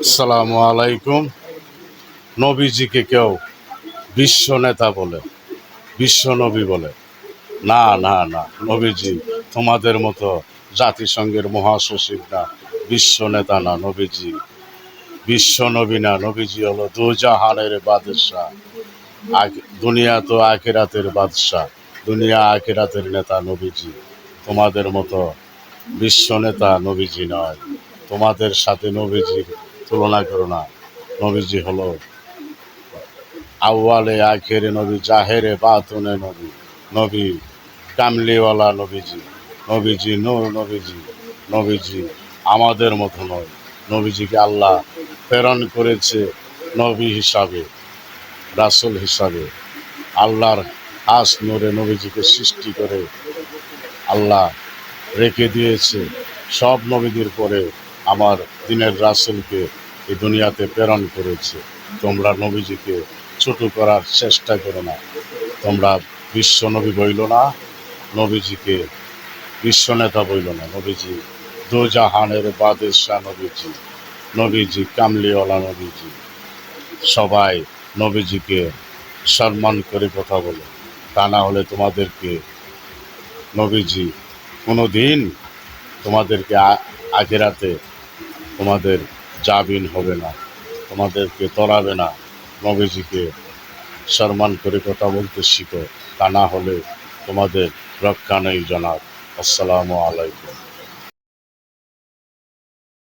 আসসালামু আলাইকুম। নবীজিকে কেউ বিশ্ব নেতা বলে, বিশ্ব নবী বলে। না না না, নবীজি তোমাদের মতো জাতিসংঘের মহাসচিব না, বিশ্ব নেতা না। নবীজি বিশ্ব নবী না, নবীজি হলো দুজাহানের বাদশাহ। দুনিয়া তো আখিরাতের বাদশাহ, দুনিয়া আখিরাতের নেতা নবীজি। তোমাদের মতো বিশ্ব নেতা নবীজি নয়। তোমাদের সাথে নবীজির তুলনা করো না। নবীজি হলো আউয়ালে আখেরে নবী, জাহেরে বাতুনে নবী, নবী কামলিওয়ালা নবীজি, নবীজি নূর নবীজি। নবীজি আমাদের মতো নয়। নবীজিকে আল্লাহ প্রেরণ করেছে নবী হিসাবে, রাসূল হিসাবে। আল্লাহর খাস নূরে নবীজিকে সৃষ্টি করে আল্লাহ রেখে দিয়েছে। সব নবীদের পরে আমার দিনের রাসূলকে এই দুনিয়াতে প্রেরণ করেছে। তোমরা নবীজিকে ছোট করার চেষ্টা করো না। তোমরা বিশ্ব নবী বইল না, নবীজিকে বিশ্ব নেতা বইল না। নবীজি দোজাহানের বাদশাহ নবীজি, নবীজি কামলিওয়ালা নবীজি। সবাই নবীজিকে সম্মান করে কথা বলো, তা না হলে তোমাদেরকে নবীজি কোনো দিন তোমাদেরকে আখিরাতে তোমাদের জামিন হবে না, তোমাদেরকে তরাবে না। নবীজিকে সম্মান করে কথা বলতে শিখো, তা না হলে তোমাদের রক্ষা নেই জনাব। আসসালামু আলাইকুম।